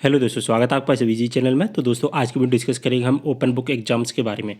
Hello दोस्तों, स्वागत है आपका सभी जी चैनल में। तो दोस्तों आज की वीडियो डिस्कस करेंगे हम ओपन बुक एग्जाम्स के बारे में।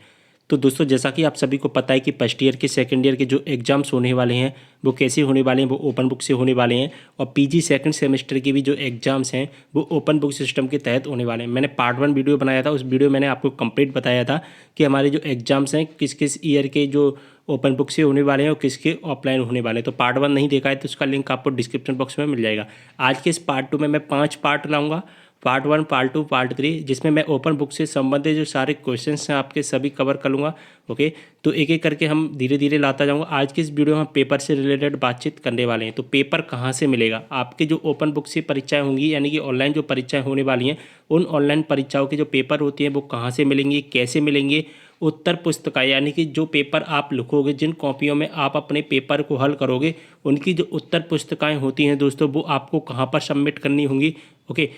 तो दोस्तों जैसा कि आप सभी को पता है कि फर्स्ट ईयर के सेकंड ईयर के जो एग्जाम्स होने वाले हैं वो कैसे होने वाले हैं, वो ओपन बुक से होने वाले हैं। और पीजी सेकंड सेमेस्टर के भी जो एग्जाम्स हैं वो ओपन बुक सिस्टम के तहत होने वाले हैं। मैंने पार्ट 1 वीडियो बनाया था, उस वीडियो मैंने आपको कंप्लीट बताया था कि हमारे जो एग्जाम्स हैं किस किस ईयर के जो ओपन बुक से होने वाले हैं और किसके ऑफलाइन होने वाले हैं। तो पार्ट 1 नहीं देखा है तो उसका लिंक आपको डिस्क्रिप्शन बॉक्स में मिल जाएगा। आज के इस पार्ट 2 में मैं 5 पार्ट लाऊंगा, पार्ट 1, पार्ट 2, पार्ट 3, जिसमें मैं ओपन बुक से संबंधित जो सारे क्वेश्चंस हैं आपके सभी कवर कर लूँगा। ओके, तो एक एक करके हम धीरे धीरे लाता जाऊँगा। आज की इस वीडियो में हम पेपर से रिलेटेड बातचीत करने वाले हैं। तो पेपर कहाँ से मिलेगा, आपके जो ओपन बुक से परीक्षाएं होंगी यानी कि ऑनलाइन जो परीक्षाएं होने वाली हैं, उन ऑनलाइन परीक्षाओं के जो पेपर होती हैं वो कहाँ से मिलेंगी, कैसे मिलेंगे। उत्तर पुस्तिका यानी कि जो पेपर आप लिखोगे, जिन कॉपियों में आप अपने पेपर को हल करोगे, उनकी जो उत्तर पुस्तिकाएं होती हैं दोस्तों, वो आपको कहाँ पर सबमिट करनी होंगी। ओके,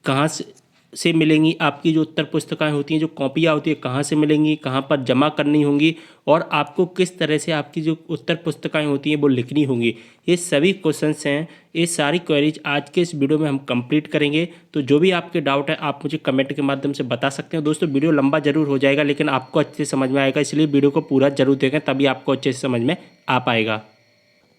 कहाँ से मिलेंगी आपकी जो उत्तर पुस्तिकाएं होती हैं, जो कॉपियाँ होती है कहाँ से मिलेंगी, कहाँ पर जमा करनी होंगी, और आपको किस तरह से आपकी जो उत्तर पुस्तिकाएं होती हैं वो लिखनी होंगी। ये सभी क्वेश्चंस हैं, ये सारी क्वेरीज आज के इस वीडियो में हम कंप्लीट करेंगे। तो जो भी आपके डाउट है आप मुझे कमेंट के माध्यम से बता सकते हैं। दोस्तों वीडियो लंबा जरूर हो जाएगा लेकिन आपको अच्छे से समझ में आएगा, इसलिए वीडियो को पूरा जरूर देखें, तभी आपको अच्छे से समझ में आ पाएगा।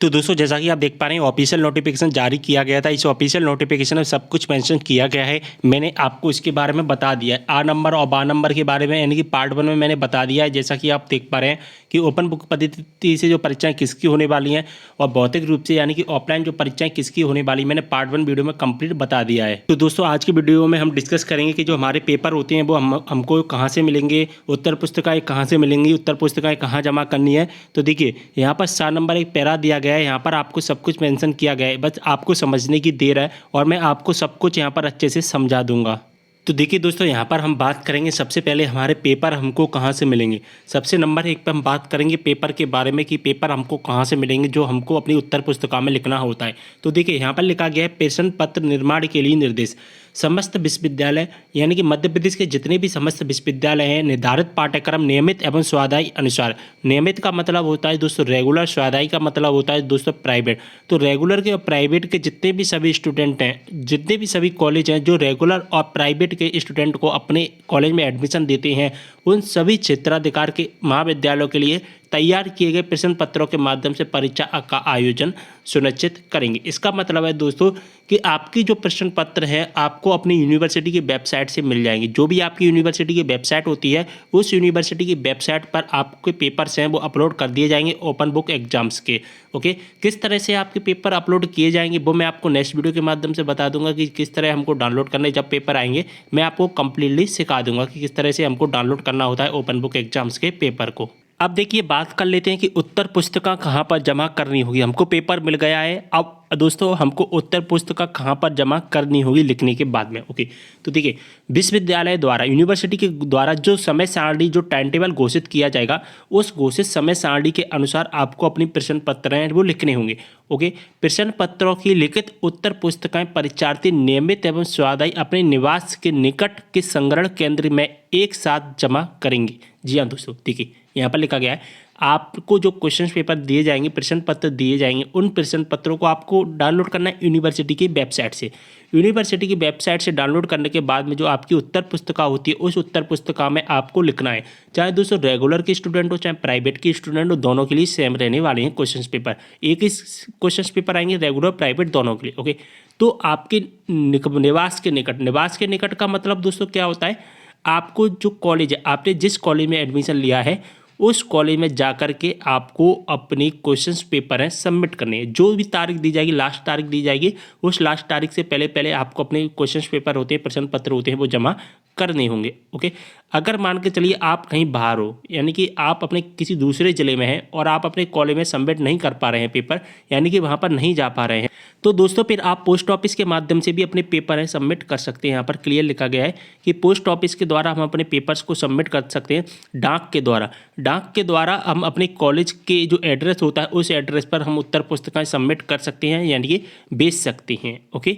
तो दोस्तों जैसा कि आप देख पा रहे हैं ऑफिशियल नोटिफिकेशन जारी किया गया था। इस ऑफिशियल नोटिफिकेशन में सब कुछ मेंशन किया गया है। मैंने आपको इसके बारे में बता दिया है। आ नंबर और बा नंबर के बारे में यानी कि पार्ट 1 में मैंने बता दिया है। जैसा कि आप देख पा रहे हैं कि ओपन बुक पद्धति से जो परीक्षाएं किसकी होने वाली हैं और भौतिक रूप से यानी कि ऑफलाइन जो परीक्षाएं किसकी होने वाली, मैंने पार्ट 1 वीडियो में कंप्लीट बता दिया है। तो दोस्तों आज की वीडियो में हम डिस्कस करेंगे कि जो हमारे पेपर होते हैं वो हमको कहाँ से मिलेंगे, उत्तर पुस्तिकाएं कहाँ से मिलेंगी, उत्तर पुस्तिकाएं कहाँ जमा करनी है। तो देखिए यहाँ पर 4 नंबर एक पैरा दिया गया है, यहाँ पर आपको सब कुछ मेंशन किया गया है, बस आपको समझने की देर है और मैं आपको सब कुछ यहाँ पर अच्छे से समझा दूंगा। तो देखिए दोस्तों यहाँ पर हम बात करेंगे सबसे पहले हमारे पेपर हमको कहाँ से मिलेंगे। सबसे नंबर 1 पर हम बात करेंगे पेपर के बारे में कि पेपर हमको कहाँ से मिलेंगे जो हमको अपनी उत्तर पुस्तिका में लिखना होता है। तो देखिए यहाँ पर लिखा गया है प्रश्न पत्र निर्माण के लिए निर्देश। समस्त विश्वविद्यालय यानी कि मध्य प्रदेश के जितने भी समस्त विश्वविद्यालय हैं निर्धारित पाठ्यक्रम नियमित एवं स्वाध्यायी अनुसार। नियमित का मतलब होता है दोस्तों रेगुलर, स्वाध्यायी का मतलब होता है दोस्तों प्राइवेट। तो रेगुलर के और प्राइवेट के जितने भी सभी स्टूडेंट हैं, जितने भी सभी कॉलेज हैं जो रेगुलर और प्राइवेट के स्टूडेंट को अपने कॉलेज में एडमिशन देते हैं, उन सभी क्षेत्राधिकार के महाविद्यालयों के लिए तैयार किए गए प्रश्न पत्रों के माध्यम से परीक्षा का आयोजन सुनिश्चित करेंगे। इसका मतलब है दोस्तों कि आपकी जो प्रश्न पत्र है आपको अपनी यूनिवर्सिटी की वेबसाइट से मिल जाएंगे। जो भी आपकी यूनिवर्सिटी की वेबसाइट होती है उस यूनिवर्सिटी की वेबसाइट पर आपके पेपर्स हैं वो अपलोड कर दिए जाएंगे ओपन बुक एग्जाम्स के। ओके, किस तरह से आपके पेपर अपलोड किए जाएंगे वो मैं आपको नेक्स्ट वीडियो के माध्यम से बता दूंगा कि किस तरह हमको डाउनलोड करने, जब पेपर आएंगे मैं आपको कंप्लीटली सिखा दूंगा कि किस तरह से हमको डाउनलोड करना होता है ओपन बुक एग्जाम्स के पेपर को। अब देखिए बात कर लेते हैं कि उत्तर पुस्तिका कहाँ पर जमा करनी होगी। हमको पेपर मिल गया है, अब दोस्तों हमको उत्तर पुस्तिका कहाँ पर जमा करनी होगी लिखने के बाद में। ओके, तो देखिए विश्वविद्यालय द्वारा, यूनिवर्सिटी के द्वारा जो समय सारणी, जो टाइम टेबल घोषित किया जाएगा, उस घोषित समय सारणी के अनुसार आपको अपनी प्रश्न पत्र हैं वो लिखने होंगे। ओके, प्रश्न पत्रों की लिखित उत्तर पुस्तिकाएं परीक्षार्थी नियमित एवं स्वाध्यायी अपने निवास के निकट के संग्रहण केंद्र में एक साथ जमा करेंगे। जी हाँ दोस्तों, देखिए यहाँ पर लिखा गया है आपको जो क्वेश्चन पेपर दिए जाएंगे, प्रश्न पत्र दिए जाएंगे, उन प्रश्न पत्रों को आपको डाउनलोड करना है यूनिवर्सिटी की वेबसाइट से। यूनिवर्सिटी की वेबसाइट से डाउनलोड करने के बाद में जो आपकी उत्तर पुस्तिका होती है उस उत्तर पुस्तिका में आपको लिखना है। चाहे दोस्तों रेगुलर के स्टूडेंट हो चाहे प्राइवेट के स्टूडेंट हो, दोनों के लिए सेम रहने वाले हैं क्वेश्चन पेपर। एक ही क्वेश्चन पेपर आएंगे रेगुलर प्राइवेट दोनों के लिए। ओके, तो आपके निवास के निकट, निवास के निकट का मतलब दोस्तों क्या होता है, आपको जो कॉलेज है, आपने जिस कॉलेज में एडमिशन लिया है उस कॉलेज में जाकर के आपको अपनी क्वेश्चंस पेपर हैं सबमिट करने हैं। जो भी तारीख दी जाएगी, लास्ट तारीख दी जाएगी, उस लास्ट तारीख से पहले पहले आपको अपने क्वेश्चंस पेपर होते हैं, प्रश्न पत्र होते हैं, वो जमा करने होंगे। ओके, अगर मान के चलिए आप कहीं बाहर हो, यानी कि आप अपने किसी दूसरे ज़िले में हैं और आप अपने कॉलेज में सबमिट नहीं कर पा रहे हैं पेपर, यानी कि वहाँ पर नहीं जा पा रहे हैं, तो दोस्तों फिर आप पोस्ट ऑफिस के माध्यम से भी अपने पेपर हैं सबमिट कर सकते हैं। यहाँ पर क्लियर लिखा गया है कि पोस्ट ऑफिस के द्वारा हम अपने पेपर्स को सबमिट कर सकते हैं। डाक के द्वारा, डाक के द्वारा हम अपने कॉलेज के जो एड्रेस होता है उस एड्रेस पर हम उत्तर पुस्तिकाएं सबमिट कर सकते हैं, यानी कि भेज सकते हैं। ओके,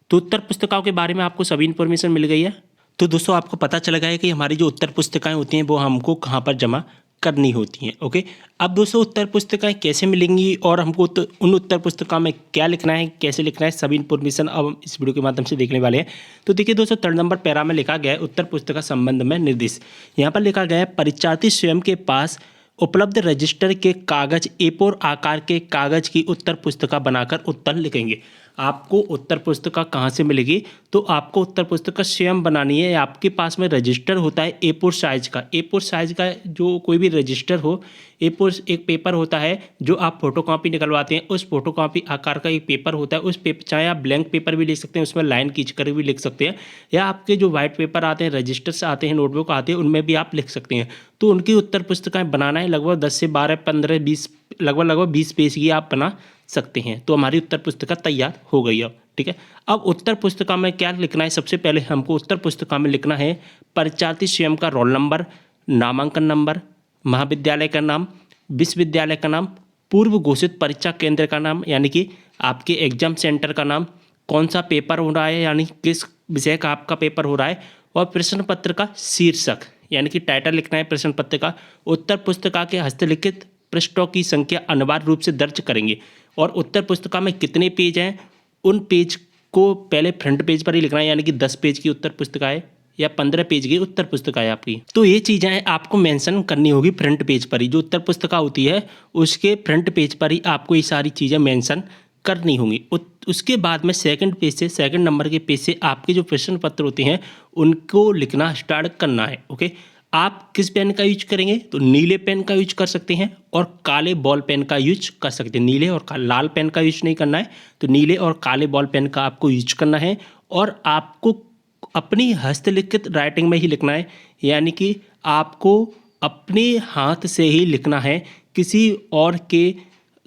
तो उत्तर पुस्तिकाओं के बारे में आपको सभी इन्फॉर्मेशन मिल गई है। तो दोस्तों आपको पता चल गया है कि हमारी जो उत्तर पुस्तिकाएं होती हैं वो हमको कहाँ पर जमा करनी होती हैं। ओके, अब दोस्तों उत्तर पुस्तिकाएं कैसे मिलेंगी और हमको उन उत्तर पुस्तिका में क्या लिखना है, कैसे लिखना है, सभी इन्फॉर्मेशन अब हम इस वीडियो के माध्यम से देखने वाले हैं। तो देखिए दोस्तों, 3 नंबर पैरा में लिखा गया है उत्तर पुस्तिका संबंध में निर्देश। यहाँ पर लिखा गया है परीक्षार्थी स्वयं के पास उपलब्ध रजिस्टर के कागज A4 आकार के कागज की उत्तर पुस्तिका बनाकर उत्तर लिखेंगे। आपको उत्तर पुस्तिका कहाँ से मिलेगी? तो आपको उत्तर पुस्तिका स्वयं बनानी है। आपके पास में रजिस्टर होता है A4 साइज का। A4 साइज का जो कोई भी रजिस्टर हो, A4 एक पेपर होता है जो आप फोटोकॉपी निकलवाते हैं, उस फोटोकॉपी आकार का एक पेपर होता है। उस पेपर चाहे आप ब्लैंक पेपर भी लिख सकते हैं, उसमें लाइन खींच कर भी लिख सकते हैं, या आपके जो वाइट पेपर आते हैं, रजिस्टर से आते हैं, नोटबुक आते हैं, उनमें भी आप लिख सकते हैं। तो उनकी उत्तर पुस्तिकाएं बनाना है लगभग 10 से 12, 15, 20, लगभग 20 पेज की आप बना सकते हैं। तो हमारी उत्तर पुस्तिका तैयार हो गई अब। ठीक है, अब उत्तर पुस्तिका में क्या लिखना है? सबसे पहले हमको उत्तर पुस्तिका में लिखना है परीक्षार्थी स्वयं का रोल नंबर, नामांकन नंबर, महाविद्यालय का नाम, विश्वविद्यालय का नाम, पूर्व घोषित परीक्षा केंद्र का नाम यानी कि आपके एग्जाम सेंटर का नाम, कौन सा पेपर हो रहा है यानी किस विषय का आपका पेपर हो रहा है, और प्रश्न पत्र का शीर्षक यानी कि टाइटल लिखना है प्रश्न पत्र का। उत्तर पुस्तिका के हस्तलिखित पृष्ठों की संख्या अनिवार्य रूप से दर्ज करेंगे, और उत्तर पुस्तिका में कितने पेज हैं उन पेज को पहले फ्रंट पेज पर ही लिखना है, यानी कि 10 पेज की उत्तर पुस्तिका है या 15 पेज की उत्तर पुस्तिका है आपकी, तो ये चीज़ें आपको मेंशन करनी होगी फ्रंट पेज पर ही। जो उत्तर पुस्तिका होती है उसके फ्रंट पेज पर ही आपको ये सारी चीज़ें मेंशन करनी होंगी। उसके बाद में सेकंड नंबर के पेज से आपके जो प्रश्न पत्र होते हैं उनको लिखना स्टार्ट करना है। ओके, आप किस पेन का यूज करेंगे? तो नीले पेन का यूज कर सकते हैं और काले बॉल पेन का यूज कर सकते हैं। नीले और लाल पेन का यूज नहीं करना है, तो नीले और काले बॉल पेन का आपको यूज करना है, और आपको अपनी हस्तलिखित राइटिंग में ही लिखना है, यानी कि आपको अपने हाथ से ही लिखना है, किसी और के,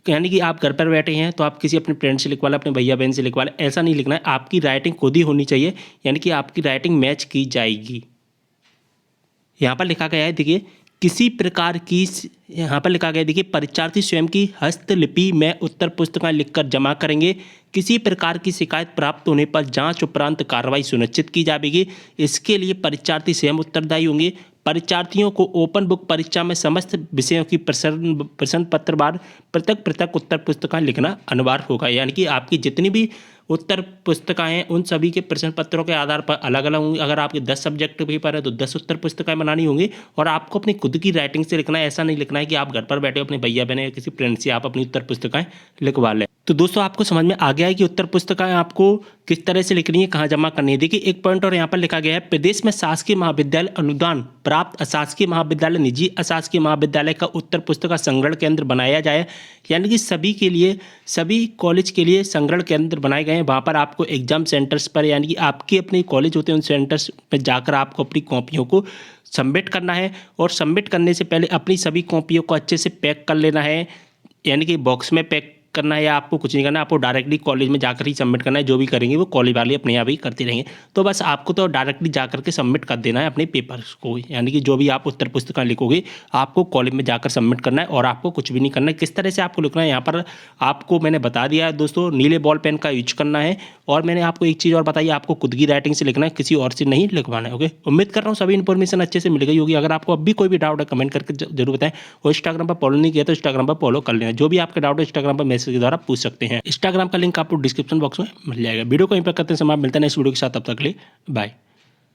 यानी कि आप घर पर बैठे हैं तो आप किसी अपने फ्रेंड से लिखवा लें, अपने भैया बहन से लिखवा लें, ऐसा नहीं लिखना है। आपकी राइटिंग खुद ही होनी चाहिए, यानी कि आपकी राइटिंग मैच की जाएगी। यहाँ पर लिखा गया है देखिए, किसी प्रकार की, यहाँ पर लिखा गया है देखिए, परीक्षार्थी स्वयं की हस्तलिपि में उत्तर पुस्तिकाएं लिखकर जमा करेंगे। किसी प्रकार की शिकायत प्राप्त होने पर जांच उपरांत कार्रवाई सुनिश्चित की जाएगी। इसके लिए परीक्षार्थी स्वयं उत्तरदायी होंगे। परीक्षार्थियों को ओपन बुक परीक्षा में समस्त विषयों की प्रश्न पत्र बार पृथक पृथक उत्तर पुस्तिकाएं लिखना अनिवार्य होगा, यानी कि आपकी जितनी भी उत्तर पुस्तिकाएं उन सभी के प्रश्न पत्रों के आधार पर अलग अलग होंगी। अगर आपके 10 सब्जेक्ट पेपर है तो 10 उत्तर पुस्तिकाएं बनानी होंगी, और आपको अपनी खुद की राइटिंग से लिखना है। ऐसा नहीं लिखना है कि आप घर पर बैठे अपने भैया बहन या किसी फ्रेंड से आप अपनी उत्तर पुस्तिकाएं लिखवा लें। तो दोस्तों, आपको समझ में आ गया है कि उत्तर पुस्तिकाएं आपको किस तरह से लिखनी है, कहाँ जमा करनी है। देखिए, एक पॉइंट और यहाँ पर लिखा गया है, प्रदेश में शासकीय महाविद्यालय अनुदान प्राप्त अशासकीय महाविद्यालय, निजी अशासकीय महाविद्यालय का उत्तर पुस्तिका संग्रहण केंद्र बनाया जाए, यानी कि सभी के लिए, सभी कॉलेज के लिए संग्रहण केंद्र बनाए गए हैं। वहाँ पर आपको एग्जाम सेंटर्स पर, यानी कि आपके अपने कॉलेज होते हैं उन सेंटर्स पर जाकर आपको अपनी कॉपियों को सबमिट करना है, और सबमिट करने से पहले अपनी सभी कॉपियों को अच्छे से पैक कर लेना है, यानी कि बॉक्स में पैक करना है, या आपको कुछ नहीं करना, आपको डायरेक्टली कॉलेज में जाकर ही सबमिट करना है। जो भी करेंगे वो कॉलेज वाले अपने आप ही करते रहेंगे। तो बस आपको तो डायरेक्टली जाकर के सबमिट कर देना है अपने पेपर्स को, यानी कि जो भी आप उत्तर पुस्तिका लिखोगे आपको कॉलेज में जाकर सबमिट करना है, और आपको कुछ भी नहीं करना है। किस तरह से आपको लिखना है यहाँ पर आपको मैंने बता दिया है दोस्तों। नीले बॉल पेन का यूज करना है, और मैंने आपको एक चीज़ और बताई, आपको खुद की राइटिंग से लिखना है, किसी और से नहीं लिखवाना है। ओके, उम्मीद कर रहा हूँ सभी इन्फॉर्मेशन अच्छे से मिल गई होगी। अगर आपको अब भी कोई भी डाउट है कमेंट करके जरूर बताएं, और इंस्टाग्राम पर फॉलो नहीं किया तो इंस्टाग्राम पर फॉलो कर लेना। जो भी आपके डाउट है इंस्टाग्राम पर मैसेज के द्वारा पूछ सकते हैं। इंस्टाग्राम का लिंक आपको डिस्क्रिप्शन बॉक्स में मिल जाएगा। वीडियो को यहीं पर करते हैं समाप्त, मिलता है नेक्स्ट वीडियो के साथ, तब तक के लिए बाय।